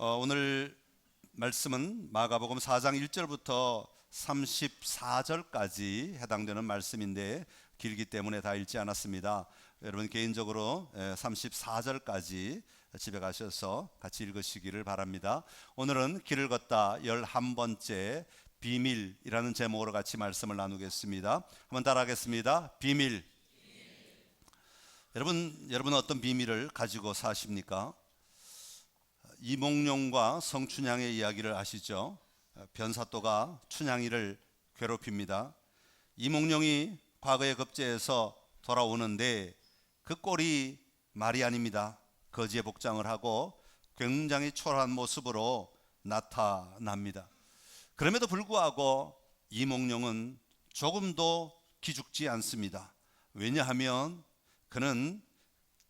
오늘 말씀은 마가복음 4장 1절부터 34절까지 해당되는 말씀인데 길기 때문에 다 읽지 않았습니다. 여러분 개인적으로 34절까지 집에 가셔서 같이 읽으시기를 바랍니다. 오늘은 길을 걷다 11번째 비밀이라는 제목으로 같이 말씀을 나누겠습니다. 한번 따라하겠습니다. 비밀. 여러분 어떤 비밀을 가지고 사십니까? 이몽룡과 성춘향의 이야기를 아시죠? 변사또가 춘향이를 괴롭힙니다. 이몽룡이 과거에 급제해서 돌아오는데 그 꼴이 말이 아닙니다. 거지의 복장을 하고 굉장히 초라한 모습으로 나타납니다. 그럼에도 불구하고 이몽룡은 조금도 기죽지 않습니다. 왜냐하면 그는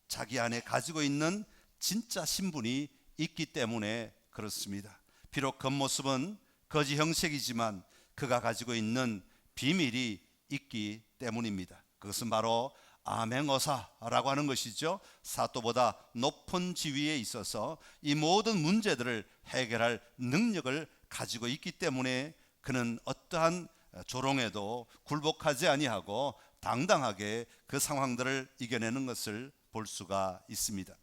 자기 안에 가지고 있는 진짜 신분이 있기 때문에 그렇습니다. 비록 겉모습은 거지 형식이지만 그가 가지고 있는 비밀이 있기 때문입니다. 그것은 바로 암행어사라고 하는 것이죠. 사또보다 높은 지위에 있어서 이 모든 문제들을 해결할 능력을 가지고 있기 때문에 그는 어떠한 조롱에도 굴복하지 아니하고 당당하게 그 상황들을 이겨내는 것을 볼 수가 있습니다.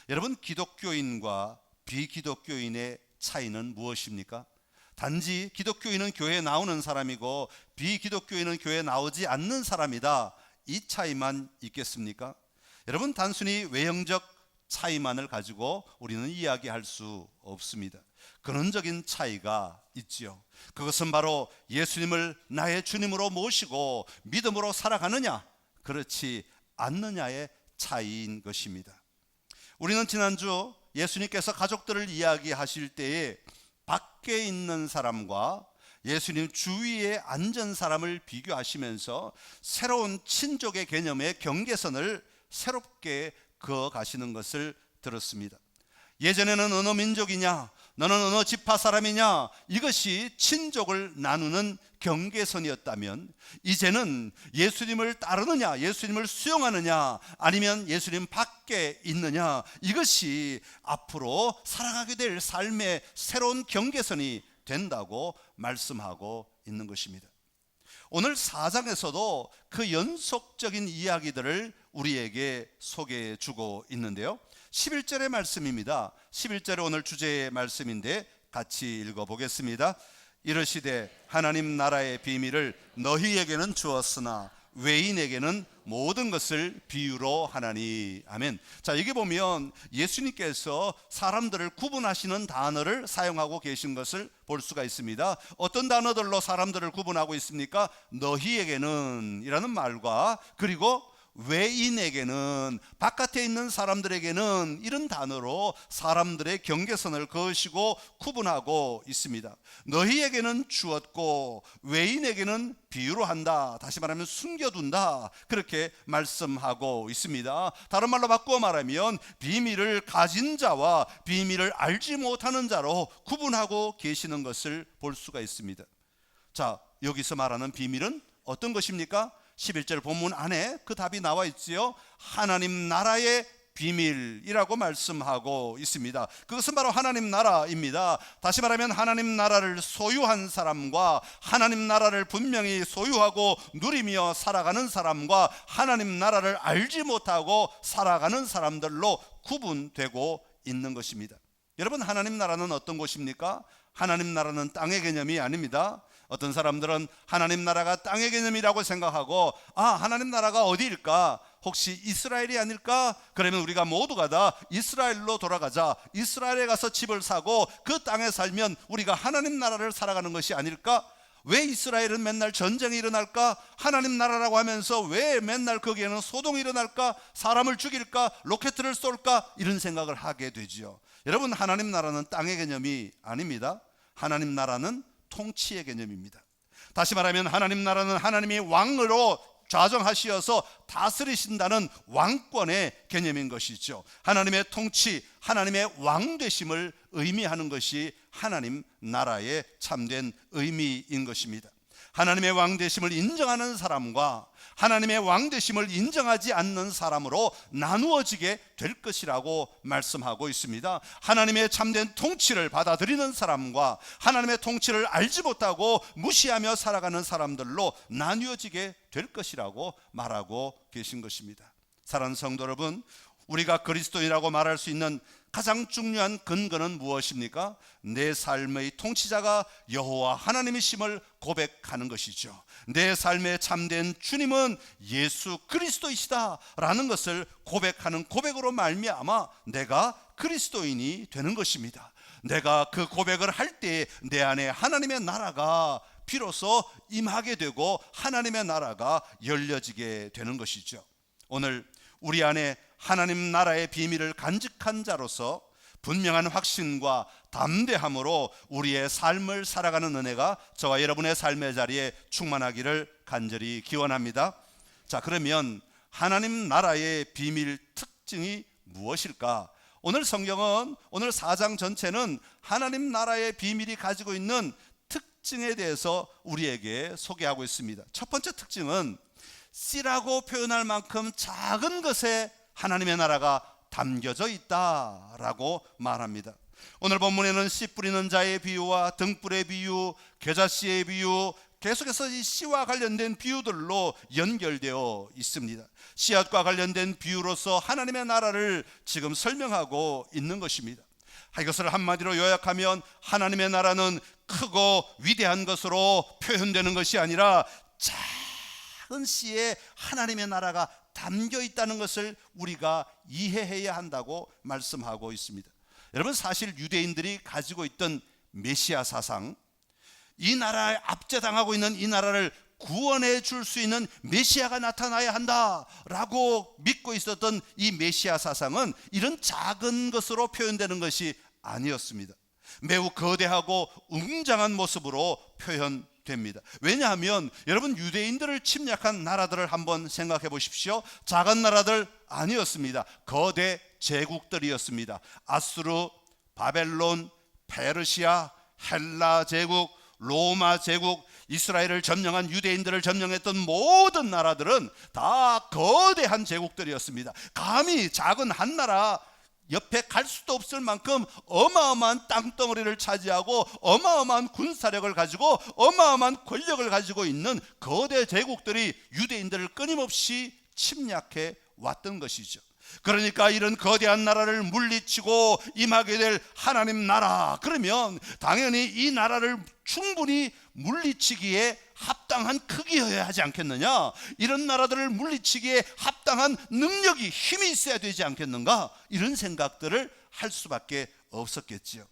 여러분, 기독교인과 비기독교인의 차이는 무엇입니까? 단지 기독교인은 교회에 나오는 사람이고 비기독교인은 교회에 나오지 않는 사람이다, 이 차이만 있겠습니까? 여러분, 단순히 외형적 차이만을 가지고 우리는 이야기할 수 없습니다. 근원적인 차이가 있지요. 그것은 바로 예수님을 나의 주님으로 모시고 믿음으로 살아가느냐, 그렇지 않느냐의 차이인 것입니다. 우리는 지난주 예수님께서 가족들을 이야기하실 때에 밖에 있는 사람과 예수님 주위에 앉은 사람을 비교하시면서 새로운 친족의 개념의 경계선을 새롭게 그어 가시는 것을 들었습니다. 예전에는 어느 민족이냐, 너는 어느 지파 사람이냐, 이것이 친족을 나누는 경계선이었다면 이제는 예수님을 따르느냐, 예수님을 수용하느냐, 아니면 예수님 밖에 있느냐, 이것이 앞으로 살아가게 될 삶의 새로운 경계선이 된다고 말씀하고 있는 것입니다. 오늘 4장에서도 그 연속적인 이야기들을 우리에게 소개해 주고 있는데요, 11절의 말씀입니다. 11절의 오늘 주제의 말씀인데 같이 읽어보겠습니다. 이르시되 하나님 나라의 비밀을 너희에게는 주었으나 외인에게는 모든 것을 비유로 하나니. 아멘. 자, 여기 보면 예수님께서 사람들을 구분하시는 단어를 사용하고 계신 것을 볼 수가 있습니다. 어떤 단어들로 사람들을 구분하고 있습니까? 너희에게는 이라는 말과 그리고 외인에게는, 바깥에 있는 사람들에게는, 이런 단어로 사람들의 경계선을 그으시고 구분하고 있습니다. 너희에게는 주었고 외인에게는 비유로 한다, 다시 말하면 숨겨둔다, 그렇게 말씀하고 있습니다. 다른 말로 바꾸어 말하면 비밀을 가진 자와 비밀을 알지 못하는 자로 구분하고 계시는 것을 볼 수가 있습니다. 자, 여기서 말하는 비밀은 어떤 것입니까? 11절 본문 안에 그 답이 나와 있지요. 하나님 나라의 비밀이라고 말씀하고 있습니다. 그것은 바로 하나님 나라입니다. 다시 말하면 하나님 나라를 소유한 사람과 하나님 나라를 분명히 소유하고 누리며 살아가는 사람과 하나님 나라를 알지 못하고 살아가는 사람들로 구분되고 있는 것입니다. 여러분, 하나님 나라는 어떤 곳입니까? 하나님 나라는 땅의 개념이 아닙니다. 어떤 사람들은 하나님 나라가 땅의 개념이라고 생각하고, 하나님 나라가 어디일까? 혹시 이스라엘이 아닐까? 그러면 우리가 모두가 다 이스라엘로 돌아가자, 이스라엘에 가서 집을 사고 그 땅에 살면 우리가 하나님 나라를 살아가는 것이 아닐까? 왜 이스라엘은 맨날 전쟁이 일어날까? 하나님 나라라고 하면서 왜 맨날 거기에는 소동이 일어날까? 사람을 죽일까? 로켓을 쏠까? 이런 생각을 하게 되지요. 여러분, 하나님 나라는 땅의 개념이 아닙니다. 하나님 나라는 통치의 개념입니다. 다시 말하면 하나님 나라는 하나님이 왕으로 좌정하시어서 다스리신다는 왕권의 개념인 것이죠. 하나님의 통치, 하나님의 왕 되심을 의미하는 것이 하나님 나라의 참된 의미인 것입니다. 하나님의 왕되심을 인정하는 사람과 하나님의 왕되심을 인정하지 않는 사람으로 나누어지게 될 것이라고 말씀하고 있습니다. 하나님의 참된 통치를 받아들이는 사람과 하나님의 통치를 알지 못하고 무시하며 살아가는 사람들로 나뉘어지게 될 것이라고 말하고 계신 것입니다. 사랑하는 성도 여러분, 우리가 그리스도인이라고 말할 수 있는 가장 중요한 근거는 무엇입니까? 내 삶의 통치자가 여호와 하나님이심을 고백하는 것이죠. 내 삶의 참된 주님은 예수 그리스도이시다 라는 것을 고백하는 고백으로 말미암아 내가 그리스도인이 되는 것입니다. 내가 그 고백을 할 때 내 안에 하나님의 나라가 비로소 임하게 되고 하나님의 나라가 열려지게 되는 것이죠. 오늘 우리 안에 하나님 나라의 비밀을 간직한 자로서 분명한 확신과 담대함으로 우리의 삶을 살아가는 은혜가 저와 여러분의 삶의 자리에 충만하기를 간절히 기원합니다. 자, 그러면 하나님 나라의 비밀 특징이 무엇일까? 오늘 성경은 오늘 4장 전체는 하나님 나라의 비밀이 가지고 있는 특징에 대해서 우리에게 소개하고 있습니다. 첫 번째 특징은 씨라고 표현할 만큼 작은 것에 하나님의 나라가 담겨져 있다라고 말합니다. 오늘 본문에는 씨 뿌리는 자의 비유와 등불의 비유, 겨자씨의 비유, 계속해서 이 씨와 관련된 비유들로 연결되어 있습니다. 씨앗과 관련된 비유로서 하나님의 나라를 지금 설명하고 있는 것입니다. 이것을 한마디로 요약하면 하나님의 나라는 크고 위대한 것으로 표현되는 것이 아니라 작은 씨에 하나님의 나라가 담겨 있다는 것을 우리가 이해해야 한다고 말씀하고 있습니다. 여러분, 사실 유대인들이 가지고 있던 메시아 사상, 이 나라에 압제당하고 있는 이 나라를 구원해 줄 수 있는 메시아가 나타나야 한다라고 믿고 있었던 이 메시아 사상은 이런 작은 것으로 표현되는 것이 아니었습니다. 매우 거대하고 웅장한 모습으로 표현됩니다. 왜냐하면 여러분, 유대인들을 침략한 나라들을 한번 생각해 보십시오. 작은 나라들 아니었습니다. 거대 제국들이었습니다. 아수르, 바벨론, 페르시아, 헬라 제국, 로마 제국, 이스라엘을 점령한 유대인들을 점령했던 모든 나라들은 다 거대한 제국들이었습니다. 감히 작은 한 나라 옆에 갈 수도 없을 만큼 어마어마한 땅덩어리를 차지하고 어마어마한 군사력을 가지고 어마어마한 권력을 가지고 있는 거대 제국들이 유대인들을 끊임없이 침략해 왔던 것이죠. 그러니까 이런 거대한 나라를 물리치고 임하게 될 하나님 나라, 그러면 당연히 이 나라를 충분히 물리치기에 합당한 크기여야 하지 않겠느냐? 이런 나라들을 물리치기에 합당한 능력이, 힘이 있어야 되지 않겠는가? 이런 생각들을 할 수밖에 없었겠지요.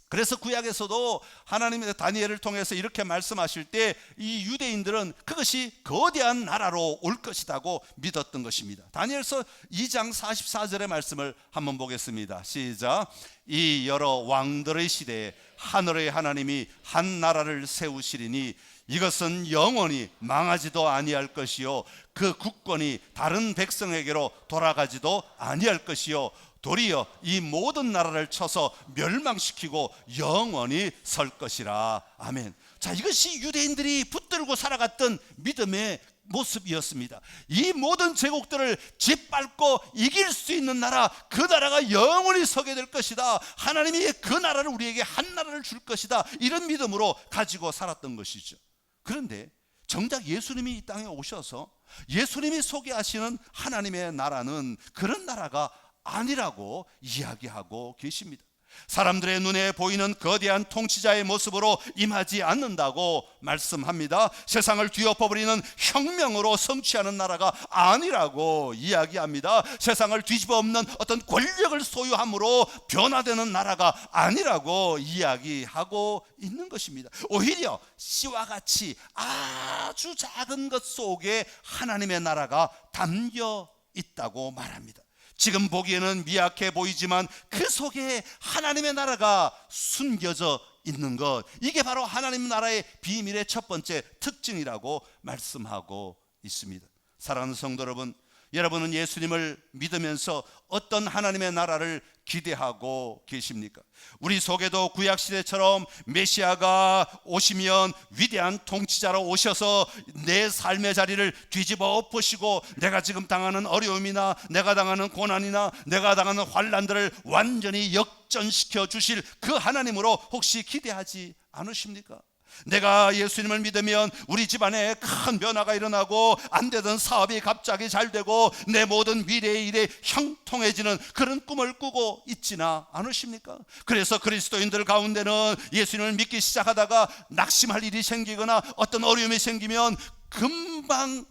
그래서 구약에서도 하나님의 다니엘을 통해서 이렇게 말씀하실 때 이 유대인들은 그것이 거대한 나라로 올 것이라고 믿었던 것입니다. 다니엘서 2장 44절의 말씀을 한번 보겠습니다. 시작. 이 여러 왕들의 시대에 하늘의 하나님이 한 나라를 세우시리니 이것은 영원히 망하지도 아니할 것이요 그 국권이 다른 백성에게로 돌아가지도 아니할 것이요 도리어 이 모든 나라를 쳐서 멸망시키고 영원히 설 것이라. 아멘. 자, 이것이 유대인들이 붙들고 살아갔던 믿음의 모습이었습니다. 이 모든 제국들을 짓밟고 이길 수 있는 나라, 그 나라가 영원히 서게 될 것이다. 하나님이 그 나라를 우리에게 한 나라를 줄 것이다. 이런 믿음으로 가지고 살았던 것이죠. 그런데 정작 예수님이 이 땅에 오셔서 예수님이 소개하시는 하나님의 나라는 그런 나라가 아니라고 이야기하고 계십니다. 사람들의 눈에 보이는 거대한 통치자의 모습으로 임하지 않는다고 말씀합니다. 세상을 뒤엎어버리는 혁명으로 성취하는 나라가 아니라고 이야기합니다. 세상을 뒤집어 엎는 어떤 권력을 소유함으로 변화되는 나라가 아니라고 이야기하고 있는 것입니다. 오히려 씨와 같이 아주 작은 것 속에 하나님의 나라가 담겨 있다고 말합니다. 지금 보기에는 미약해 보이지만 그 속에 하나님의 나라가 숨겨져 있는 것, 이게 바로 하나님 나라의 비밀의 첫 번째 특징이라고 말씀하고 있습니다. 사랑하는 성도 여러분, 여러분은 예수님을 믿으면서 어떤 하나님의 나라를 기대하고 계십니까? 우리 속에도 구약시대처럼 메시아가 오시면 위대한 통치자로 오셔서 내 삶의 자리를 뒤집어 엎으시고 내가 지금 당하는 어려움이나 내가 당하는 고난이나 내가 당하는 환난들을 완전히 역전시켜 주실 그 하나님으로 혹시 기대하지 않으십니까? 내가 예수님을 믿으면 우리 집안에 큰 변화가 일어나고 안 되던 사업이 갑자기 잘 되고 내 모든 미래의 일에 형통해지는 그런 꿈을 꾸고 있지나 않으십니까? 그래서 그리스도인들 가운데는 예수님을 믿기 시작하다가 낙심할 일이 생기거나 어떤 어려움이 생기면 금방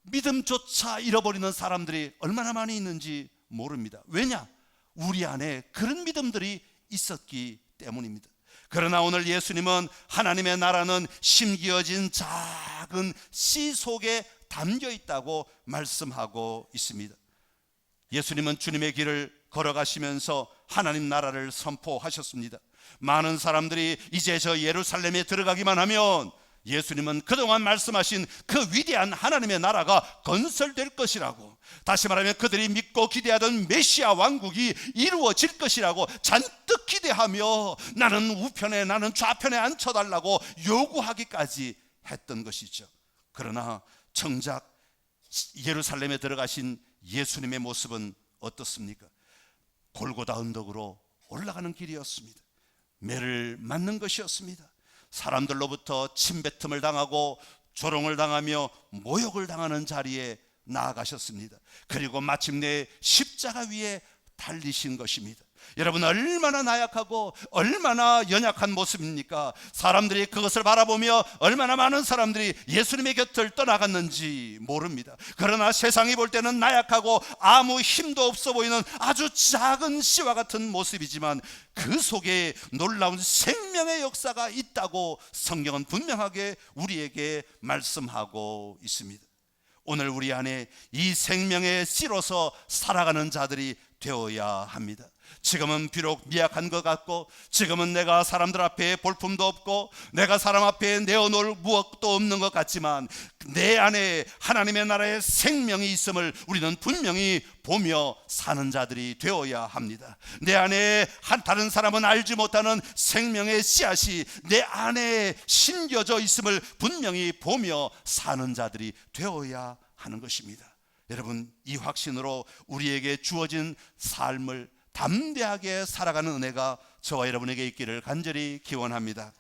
믿음조차 잃어버리는 사람들이 얼마나 많이 있는지 모릅니다. 왜냐? 우리 안에 그런 믿음들이 있었기 때문입니다. 그러나 오늘 예수님은 하나님의 나라는 심기어진 작은 씨 속에 담겨 있다고 말씀하고 있습니다. 예수님은 주님의 길을 걸어가시면서 하나님 나라를 선포하셨습니다. 많은 사람들이 이제 저 예루살렘에 들어가기만 하면 예수님은 그동안 말씀하신 그 위대한 하나님의 나라가 건설될 것이라고, 다시 말하면 그들이 믿고 기대하던 메시아 왕국이 이루어질 것이라고 잔뜩 기대하며 나는 우편에 나는 좌편에 앉혀달라고 요구하기까지 했던 것이죠. 그러나 정작 예루살렘에 들어가신 예수님의 모습은 어떻습니까? 골고다 언덕으로 올라가는 길이었습니다. 매를 맞는 것이었습니다. 사람들로부터 침뱉음을 당하고 조롱을 당하며 모욕을 당하는 자리에 나아가셨습니다. 그리고 마침내 십자가 위에 달리신 것입니다. 여러분, 얼마나 나약하고 얼마나 연약한 모습입니까? 사람들이 그것을 바라보며 얼마나 많은 사람들이 예수님의 곁을 떠나갔는지 모릅니다. 그러나 세상이 볼 때는 나약하고 아무 힘도 없어 보이는 아주 작은 씨와 같은 모습이지만 그 속에 놀라운 생명의 역사가 있다고 성경은 분명하게 우리에게 말씀하고 있습니다. 오늘 우리 안에 이 생명의 씨로서 살아가는 자들이 되어야 합니다. 지금은 비록 미약한 것 같고, 지금은 내가 사람들 앞에 볼품도 없고 내가 사람 앞에 내어놓을 무엇도 없는 것 같지만 내 안에 하나님의 나라의 생명이 있음을 우리는 분명히 보며 사는 자들이 되어야 합니다. 내 안에 다른 사람은 알지 못하는 생명의 씨앗이 내 안에 심겨져 있음을 분명히 보며 사는 자들이 되어야 하는 것입니다. 여러분, 이 확신으로 우리에게 주어진 삶을 담대하게 살아가는 은혜가 저와 여러분에게 있기를 간절히 기원합니다.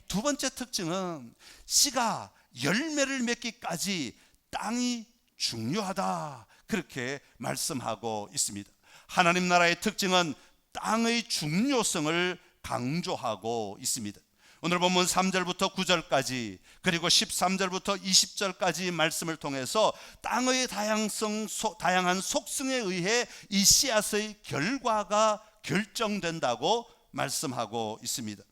두 번째 특징은 씨가 열매를 맺기까지 땅이 중요하다, 그렇게 말씀하고 있습니다. 하나님 나라의 특징은 땅의 중요성을 강조하고 있습니다. 오늘 본문 3절부터 9절까지 그리고 13절부터 20절까지 말씀을 통해서 땅의 다양한 속성에 의해 이 씨앗의 결과가 결정된다고 말씀하고 있습니다.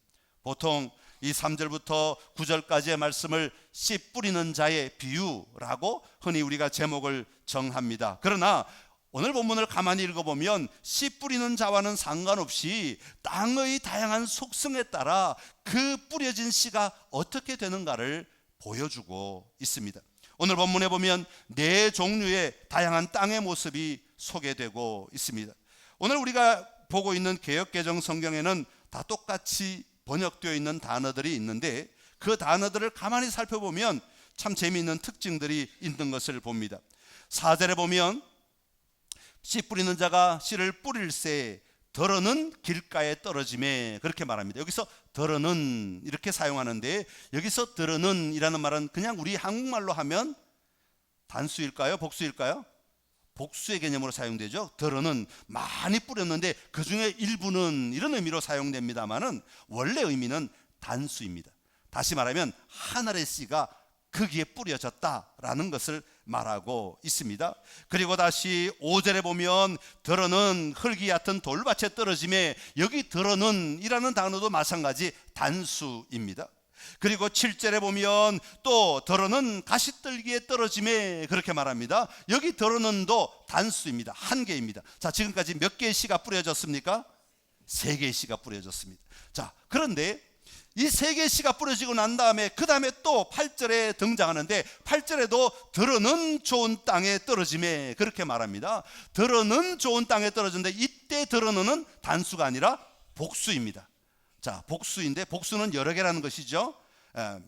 보통 이 3절부터 9절까지의 말씀을 씨 뿌리는 자의 비유라고 흔히 우리가 제목을 정합니다. 그러나 오늘 본문을 가만히 읽어보면 씨 뿌리는 자와는 상관없이 땅의 다양한 속성에 따라 그 뿌려진 씨가 어떻게 되는가를 보여주고 있습니다. 오늘 본문에 보면 네 종류의 다양한 땅의 모습이 소개되고 있습니다. 오늘 우리가 보고 있는 개역개정 성경에는 다 똑같이 번역되어 있는 단어들이 있는데 그 단어들을 가만히 살펴보면 참 재미있는 특징들이 있는 것을 봅니다. 4절에 보면 씨 뿌리는 자가 씨를 뿌릴새 더러는 길가에 떨어짐에, 그렇게 말합니다. 여기서 더러는 이렇게 사용하는데 여기서 더러는 이라는 말은 그냥 우리 한국말로 하면 단수일까요? 복수일까요? 복수의 개념으로 사용되죠. 더러는 많이 뿌렸는데 그 중에 일부는, 이런 의미로 사용됩니다만은 원래 의미는 단수입니다. 다시 말하면 하늘의 씨가 거기에 뿌려졌다라는 것을 말하고 있습니다. 그리고 다시 5절에 보면 더러는 흙이 얕은 돌밭에 떨어짐에, 여기 더러는 이라는 단어도 마찬가지 단수입니다. 그리고 7절에 보면 또 더러는 가시떨기에 떨어짐에, 그렇게 말합니다. 여기 더러는도 단수입니다. 한 개입니다. 자, 지금까지 몇 개의 씨가 뿌려졌습니까? 3개의 씨가 뿌려졌습니다. 자, 그런데 이 세 개의 씨가 뿌려지고 난 다음에 그 다음에 또 8절에 등장하는데 8절에도 들어는 좋은 땅에 떨어짐에 그렇게 말합니다. 들어는 좋은 땅에 떨어졌는데 이때 들어는 단수가 아니라 복수입니다. 자, 복수인데 복수는 여러 개라는 것이죠.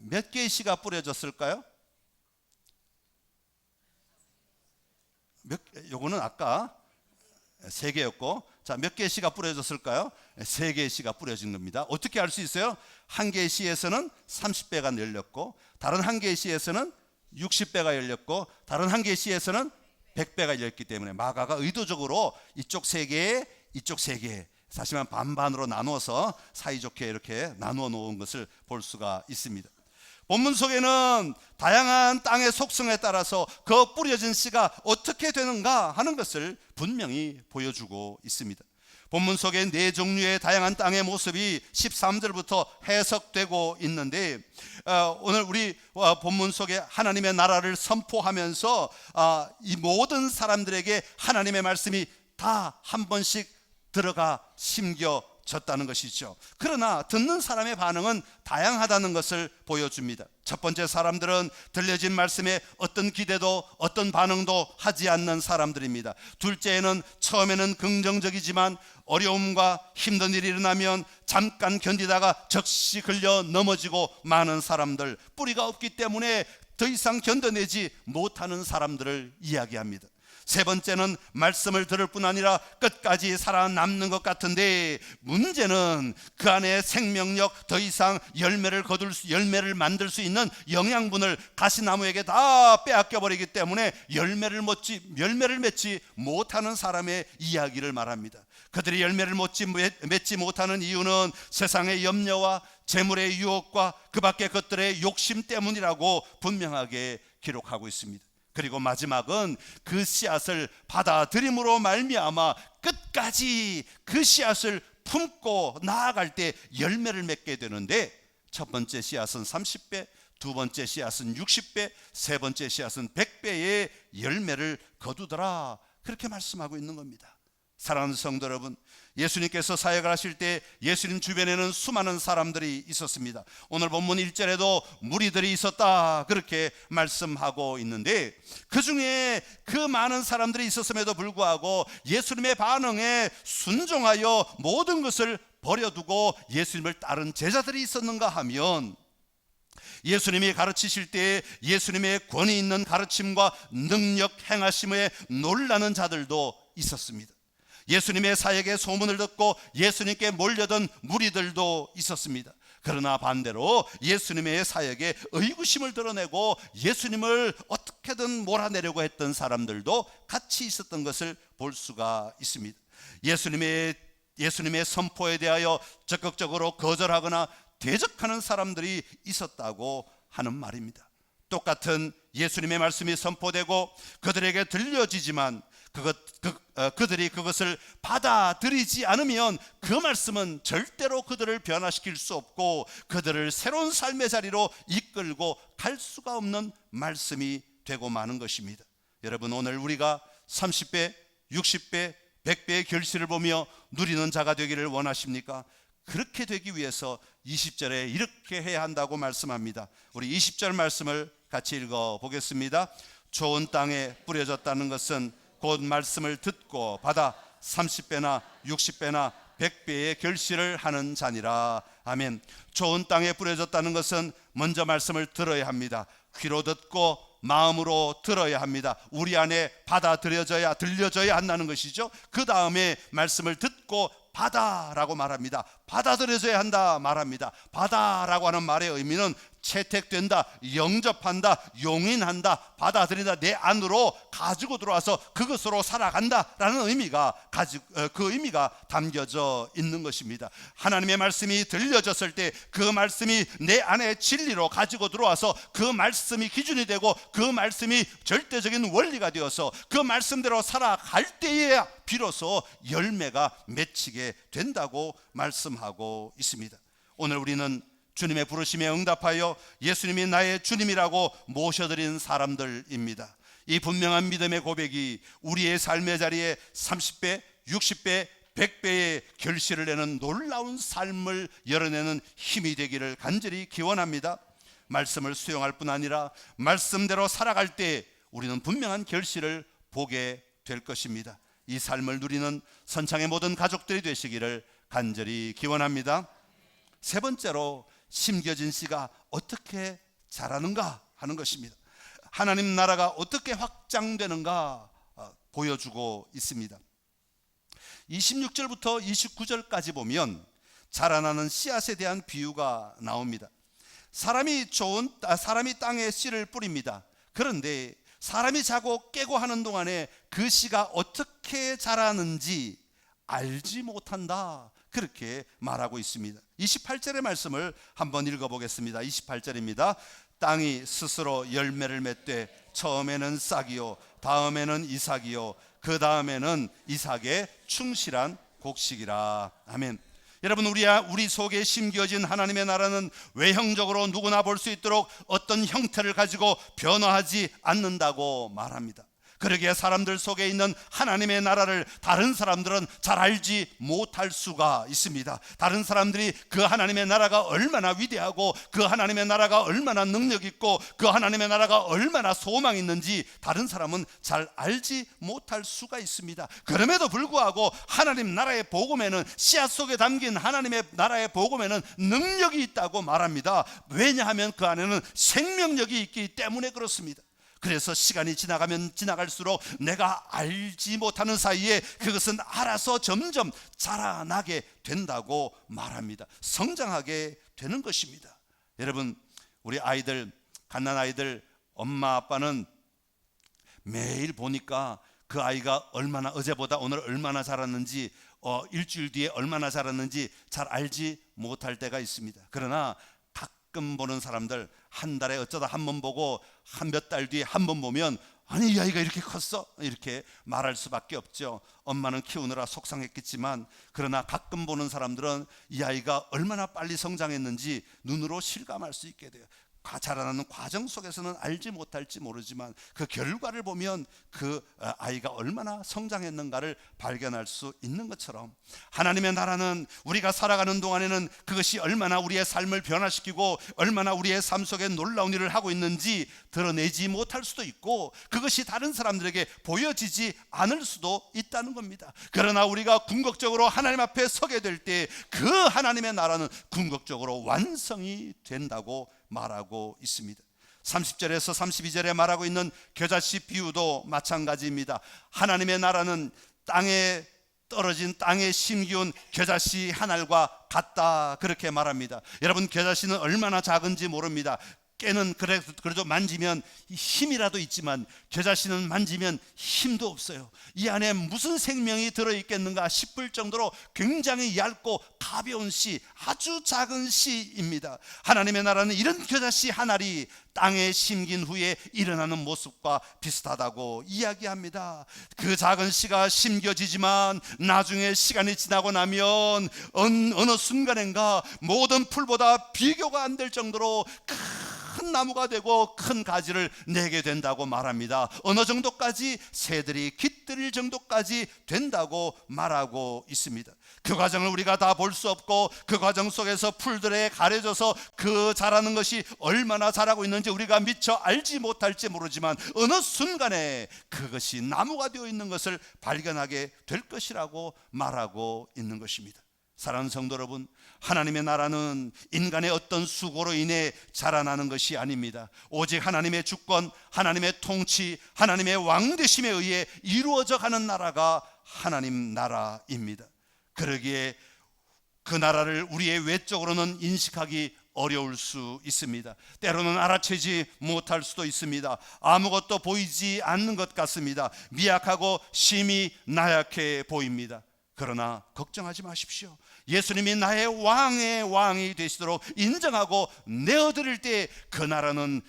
몇 개의 씨가 뿌려졌을까요? 요거는 아까 3개였고, 자, 몇 개의 씨가 뿌려졌을까요? 3개의 씨가 뿌려진 겁니다. 어떻게 알 수 있어요? 한 개의 씨에서는 30배가 열렸고, 다른 한 개의 씨에서는 60배가 열렸고, 다른 한 개의 씨에서는 100배가 열렸기 때문에 마가가 의도적으로 이쪽 3개, 이쪽 3개, 사실 반반으로 나누어서 사이좋게 이렇게 나누어 놓은 것을 볼 수가 있습니다. 본문 속에는 다양한 땅의 속성에 따라서 그 뿌려진 씨가 어떻게 되는가 하는 것을 분명히 보여주고 있습니다. 본문 속에 4종류의 다양한 땅의 모습이 13절부터 해석되고 있는데, 오늘 우리 본문 속에 하나님의 나라를 선포하면서 이 모든 사람들에게 하나님의 말씀이 다 한 번씩 들어가 심겨졌다는 것이죠. 그러나 듣는 사람의 반응은 다양하다는 것을 보여줍니다. 첫 번째 사람들은 들려진 말씀에 어떤 기대도 어떤 반응도 하지 않는 사람들입니다. 둘째는 처음에는 긍정적이지만 어려움과 힘든 일이 일어나면 잠깐 견디다가 즉시 걸려 넘어지고 마는 사람들, 뿌리가 없기 때문에 더 이상 견뎌내지 못하는 사람들을 이야기합니다. 세 번째는 말씀을 들을 뿐 아니라 끝까지 살아남는 것 같은데, 문제는 그 안에 생명력, 더 이상 열매를 만들 수 있는 영양분을 가시나무에게 다 빼앗겨 버리기 때문에 열매를 맺지 못하는 사람의 이야기를 말합니다. 그들이 열매를 맺지 못하는 이유는 세상의 염려와 재물의 유혹과 그 밖의 것들의 욕심 때문이라고 분명하게 기록하고 있습니다. 그리고 마지막은 그 씨앗을 받아들임으로 말미암아 끝까지 그 씨앗을 품고 나아갈 때 열매를 맺게 되는데, 첫 번째 씨앗은 30배, 두 번째 씨앗은 60배, 세 번째 씨앗은 100배의 열매를 거두더라, 그렇게 말씀하고 있는 겁니다. 사랑하는 성도 여러분, 예수님께서 사역을 하실 때 예수님 주변에는 수많은 사람들이 있었습니다. 오늘 본문 1절에도 무리들이 있었다, 그렇게 말씀하고 있는데, 그 중에 그 많은 사람들이 있었음에도 불구하고 예수님의 반응에 순종하여 모든 것을 버려두고 예수님을 따른 제자들이 있었는가 하면, 예수님이 가르치실 때 예수님의 권위 있는 가르침과 능력 행하심에 놀라는 자들도 있었습니다. 예수님의 사역의 소문을 듣고 예수님께 몰려든 무리들도 있었습니다. 그러나 반대로 예수님의 사역에 의구심을 드러내고 예수님을 어떻게든 몰아내려고 했던 사람들도 같이 있었던 것을 볼 수가 있습니다. 예수님의 선포에 대하여 적극적으로 거절하거나 대적하는 사람들이 있었다고 하는 말입니다. 똑같은 예수님의 말씀이 선포되고 그들에게 들려지지만 그들이 그것을 받아들이지 않으면 그 말씀은 절대로 그들을 변화시킬 수 없고 그들을 새로운 삶의 자리로 이끌고 갈 수가 없는 말씀이 되고 마는 것입니다. 여러분, 오늘 우리가 30배, 60배, 100배의 결실을 보며 누리는 자가 되기를 원하십니까? 그렇게 되기 위해서 20절에 이렇게 해야 한다고 말씀합니다. 우리 20절 말씀을 같이 읽어보겠습니다. 좋은 땅에 뿌려졌다는 것은 곧 말씀을 듣고 받아 30배나 60배나 100배의 결실을 하는 자니라. 아멘. 좋은 땅에 뿌려졌다는 것은 먼저 말씀을 들어야 합니다. 귀로 듣고 마음으로 들어야 합니다. 우리 안에 들려져야 한다는 것이죠. 그 다음에 말씀을 듣고 받아라고 말합니다. 받아들여져야 한다 말합니다. 받아라고 하는 말의 의미는 채택된다, 영접한다, 용인한다, 받아들인다, 내 안으로 가지고 들어와서 그것으로 살아간다라는 그 의미가 담겨져 있는 것입니다. 하나님의 말씀이 들려졌을 때 그 말씀이 내 안에 진리로 가지고 들어와서 그 말씀이 기준이 되고 그 말씀이 절대적인 원리가 되어서 그 말씀대로 살아갈 때에 비로소 열매가 맺히게 된다고 말씀하고 있습니다. 오늘 우리는 주님의 부르심에 응답하여 예수님이 나의 주님이라고 모셔드린 사람들입니다. 이 분명한 믿음의 고백이 우리의 삶의 자리에 30배, 60배, 100배의 결실을 내는 놀라운 삶을 열어내는 힘이 되기를 간절히 기원합니다. 말씀을 수용할 뿐 아니라 말씀대로 살아갈 때 우리는 분명한 결실을 보게 될 것입니다. 이 삶을 누리는 선창의 모든 가족들이 되시기를 간절히 기원합니다. 세 번째로 심겨진 씨가 어떻게 자라는가 하는 것입니다. 하나님 나라가 어떻게 확장되는가 보여주고 있습니다. 26절부터 29절까지 보면 자라나는 씨앗에 대한 비유가 나옵니다. 사람이 땅에 씨를 뿌립니다. 그런데 사람이 자고 깨고 하는 동안에 그 씨가 어떻게 자라는지 알지 못한다, 그렇게 말하고 있습니다. 28절의 말씀을 한번 읽어보겠습니다. 28절입니다. 땅이 스스로 열매를 맺되 처음에는 싹이요 다음에는 이삭이요 그 다음에는 이삭의 충실한 곡식이라. 아멘. 여러분, 우리 속에 심겨진 하나님의 나라는 외형적으로 누구나 볼 수 있도록 어떤 형태를 가지고 변화하지 않는다고 말합니다. 그러기에 사람들 속에 있는 하나님의 나라를 다른 사람들은 잘 알지 못할 수가 있습니다. 다른 사람들이 그 하나님의 나라가 얼마나 위대하고 그 하나님의 나라가 얼마나 능력 있고 그 하나님의 나라가 얼마나 소망 있는지 다른 사람은 잘 알지 못할 수가 있습니다. 그럼에도 불구하고 하나님 나라의 복음에는, 씨앗 속에 담긴 하나님의 나라의 복음에는 능력이 있다고 말합니다. 왜냐하면 그 안에는 생명력이 있기 때문에 그렇습니다. 그래서 시간이 지나가면 지나갈수록 내가 알지 못하는 사이에 그것은 알아서 점점 자라나게 된다고 말합니다. 성장하게 되는 것입니다. 여러분, 우리 아이들, 갓난아이들 엄마 아빠는 매일 보니까 그 아이가 얼마나, 어제보다 오늘 얼마나 자랐는지, 일주일 뒤에 얼마나 자랐는지 잘 알지 못할 때가 있습니다. 그러나 가끔 보는 사람들, 한 달에 어쩌다 한 번 보고 한 몇 달 뒤에 한 번 보면 아니, 이 아이가 이렇게 컸어? 이렇게 말할 수밖에 없죠. 엄마는 키우느라 속상했겠지만, 그러나 가끔 보는 사람들은 이 아이가 얼마나 빨리 성장했는지 눈으로 실감할 수 있게 돼요. 자라나는 과정 속에서는 알지 못할지 모르지만 그 결과를 보면 그 아이가 얼마나 성장했는가를 발견할 수 있는 것처럼, 하나님의 나라는 우리가 살아가는 동안에는 그것이 얼마나 우리의 삶을 변화시키고 얼마나 우리의 삶 속에 놀라운 일을 하고 있는지 드러내지 못할 수도 있고, 그것이 다른 사람들에게 보여지지 않을 수도 있다는 겁니다. 그러나 우리가 궁극적으로 하나님 앞에 서게 될 때 그 하나님의 나라는 궁극적으로 완성이 된다고 말하고 있습니다. 30절에서 32절에 말하고 있는 겨자씨 비유도 마찬가지입니다. 하나님의 나라는 땅에 떨어진, 땅에 심기운 겨자씨 한 알과 같다, 그렇게 말합니다. 여러분, 겨자씨는 얼마나 작은지 모릅니다. 깨는 그래도 만지면 힘이라도 있지만 겨자씨는 만지면 힘도 없어요. 이 안에 무슨 생명이 들어있겠는가 싶을 정도로 굉장히 얇고 가벼운 씨, 아주 작은 씨입니다. 하나님의 나라는 이런 겨자씨 한 알이 땅에 심긴 후에 일어나는 모습과 비슷하다고 이야기합니다. 그 작은 씨가 심겨지지만 나중에 시간이 지나고 나면 어느 순간인가 모든 풀보다 비교가 안 될 정도로 큰 나무가 되고 큰 가지를 내게 된다고 말합니다. 어느 정도까지? 새들이 깃들일 정도까지 된다고 말하고 있습니다. 그 과정을 우리가 다 볼 수 없고, 그 과정 속에서 풀들에 가려져서 그 자라는 것이 얼마나 자라고 있는지 우리가 미처 알지 못할지 모르지만 어느 순간에 그것이 나무가 되어 있는 것을 발견하게 될 것이라고 말하고 있는 것입니다. 사랑하는 성도 여러분, 하나님의 나라는 인간의 어떤 수고로 인해 자라나는 것이 아닙니다. 오직 하나님의 주권, 하나님의 통치, 하나님의 왕되심에 의해 이루어져 가는 나라가 하나님 나라입니다. 그러기에 그 나라를 우리의 외적으로는 인식하기 어려울 수 있습니다. 때로는 알아채지 못할 수도 있습니다. 아무것도 보이지 않는 것 같습니다. 미약하고 심히 나약해 보입니다. 그러나 걱정하지 마십시오. 예수님이 나의 왕의 왕이 되시도록 인정하고 내어드릴 때 그 나라는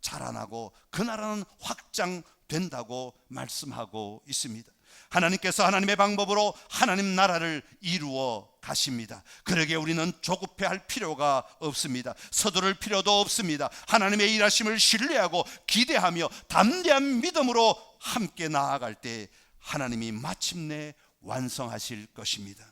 자라나고 그 나라는 확장된다고 말씀하고 있습니다. 하나님께서 하나님의 방법으로 하나님 나라를 이루어 가십니다. 그러기에 우리는 조급해할 필요가 없습니다. 서두를 필요도 없습니다. 하나님의 일하심을 신뢰하고 기대하며 담대한 믿음으로 함께 나아갈 때 하나님이 마침내 완성하실 것입니다.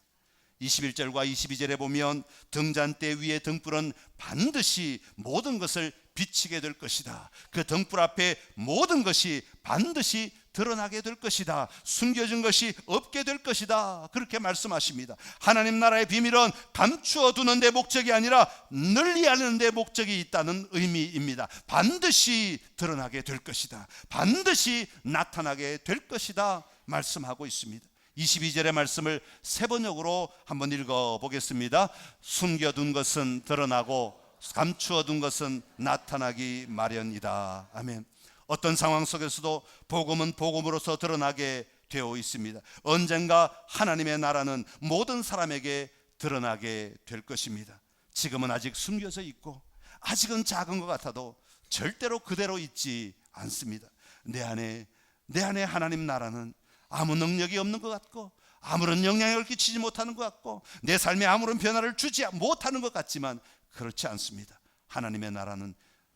21절과 22절에 보면 등잔대 위에 등불은 반드시 모든 것을 비치게 될 것이다. 그 등불 앞에 모든 것이 반드시 드러나게 될 것이다. 숨겨진 것이 없게 될 것이다. 그렇게 말씀하십니다. 하나님 나라의 비밀은 감추어 두는 데 목적이 아니라 널리 알리는 데 목적이 있다는 의미입니다. 반드시 드러나게 될 것이다. 반드시 나타나게 될 것이다 말씀하고 있습니다. 22절의 말씀을 세 번역으로 한번 읽어보겠습니다. 숨겨둔 것은 드러나고 감추어둔 것은 나타나기 마련이다. 아멘. 어떤 상황 속에서도 복음은 복음으로서 드러나게 되어 있습니다. 언젠가 하나님의 나라는 모든 사람에게 드러나게 될 것입니다. 지금은 아직 숨겨져 있고 아직은 작은 것 같아도 절대로 그대로 있지 않습니다. 내 안에 하나님 나라는 아무 능력이 없는 것 같고 아무런 영향력을 끼치지 못하는 것 같고 내 삶에 아무런 변화를 주지 못하는 것 같지만 그렇지 않습니다. 하나님의 나라는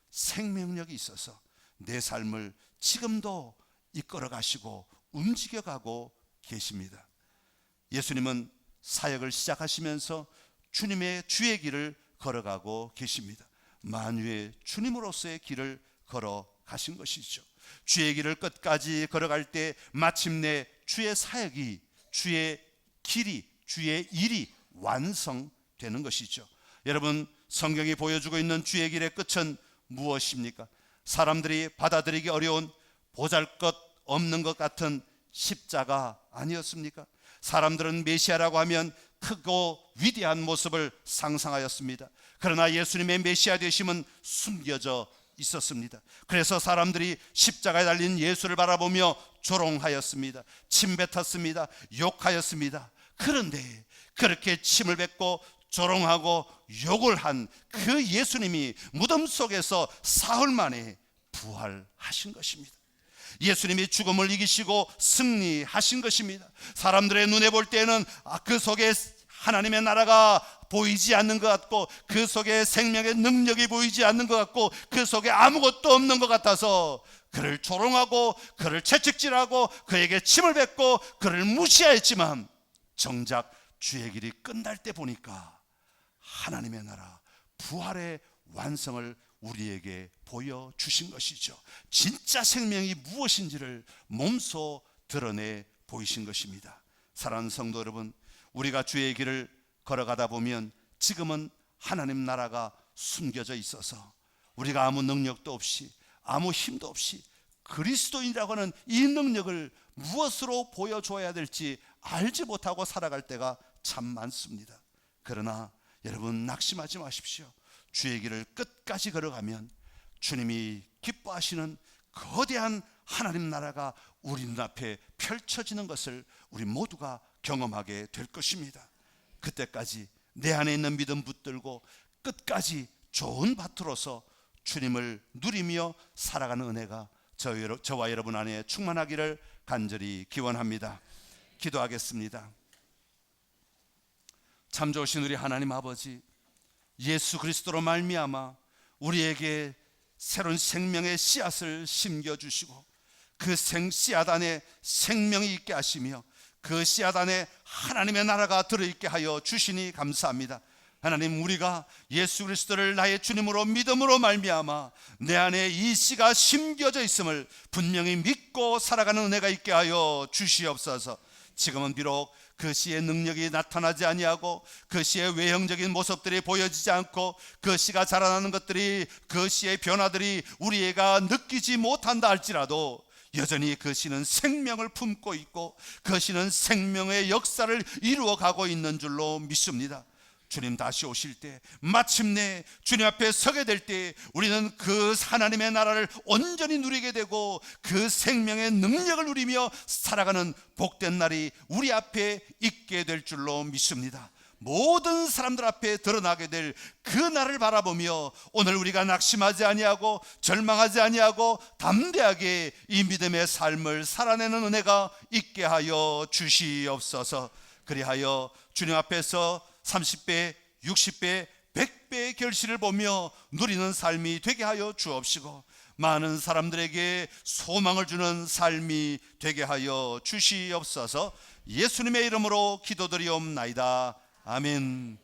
생명력이 있어서 내 삶을 지금도 이끌어 가시고 움직여 가고 계십니다. 예수님은 사역을 시작하시면서 주님의 주의 길을 걸어가고 계십니다. 만유의 주님으로서의 길을 걸어가신 것이죠. 주의 길을 끝까지 걸어갈 때 마침내 주의 사역이, 주의 길이, 주의 일이 완성되는 것이죠. 여러분, 성경이 보여주고 있는 주의 길의 끝은 무엇입니까? 사람들이 받아들이기 어려운 보잘것 없는 것 같은 십자가 아니었습니까? 사람들은 메시아라고 하면 크고 위대한 모습을 상상하였습니다. 그러나 예수님의 메시아 되심은 숨겨져 있었습니다. 그래서 사람들이 십자가에 달린 예수를 바라보며 조롱하였습니다. 침뱉었습니다. 욕하였습니다. 그런데 그렇게 침을 뱉고 조롱하고 욕을 한 그 예수님이 무덤 속에서 사흘 만에 부활하신 것입니다. 예수님이 죽음을 이기시고 승리하신 것입니다. 사람들의 눈에 볼 때는 그 속에 하나님의 나라가 보이지 않는 것 같고 그 속에 생명의 능력이 보이지 않는 것 같고 그 속에 아무것도 없는 것 같아서 그를 조롱하고 그를 채찍질하고 그에게 침을 뱉고 그를 무시하였지만 정작 주의 길이 끝날 때 보니까 하나님의 나라 부활의 완성을 우리에게 보여주신 것이죠. 진짜 생명이 무엇인지를 몸소 드러내 보이신 것입니다. 사랑하는 성도 여러분, 우리가 주의 길을 걸어가다 보면 지금은 하나님 나라가 숨겨져 있어서 우리가 아무 능력도 없이 아무 힘도 없이 그리스도인이라고 하는 이 능력을 무엇으로 보여줘야 될지 알지 못하고 살아갈 때가 참 많습니다. 그러나 여러분, 낙심하지 마십시오. 주의 길을 끝까지 걸어가면 주님이 기뻐하시는 거대한 하나님 나라가 우리 눈앞에 펼쳐지는 것을 우리 모두가 경험하게 될 것입니다. 그때까지 내 안에 있는 믿음 붙들고 끝까지 좋은 밭으로서 주님을 누리며 살아가는 은혜가 저와 여러분 안에 충만하기를 간절히 기원합니다. 기도하겠습니다. 참 좋으신 우리 하나님 아버지, 예수 그리스도로 말미암아 우리에게 새로운 생명의 씨앗을 심겨주시고 그 씨앗 안에 생명이 있게 하시며 그 씨앗 안에 하나님의 나라가 들어있게 하여 주시니 감사합니다. 하나님, 우리가 예수 그리스도를 나의 주님으로 믿음으로 말미암아 내 안에 이 씨가 심겨져 있음을 분명히 믿고 살아가는 은혜가 있게 하여 주시옵소서. 지금은 비록 그 씨의 능력이 나타나지 아니하고 그 씨의 외형적인 모습들이 보여지지 않고 그 씨가 자라나는 것들이, 그 씨의 변화들이 우리가 느끼지 못한다 할지라도 여전히 그 씨는 생명을 품고 있고 그 씨는 생명의 역사를 이루어가고 있는 줄로 믿습니다. 주님 다시 오실 때, 마침내 주님 앞에 서게 될 때 우리는 그 하나님의 나라를 온전히 누리게 되고 그 생명의 능력을 누리며 살아가는 복된 날이 우리 앞에 있게 될 줄로 믿습니다. 모든 사람들 앞에 드러나게 될 그 날을 바라보며 오늘 우리가 낙심하지 아니하고 절망하지 아니하고 담대하게 이 믿음의 삶을 살아내는 은혜가 있게 하여 주시옵소서. 그리하여 주님 앞에서 30배, 60배, 100배의 결실을 보며 누리는 삶이 되게 하여 주옵시고 많은 사람들에게 소망을 주는 삶이 되게 하여 주시옵소서. 예수님의 이름으로 기도드리옵나이다. 아멘.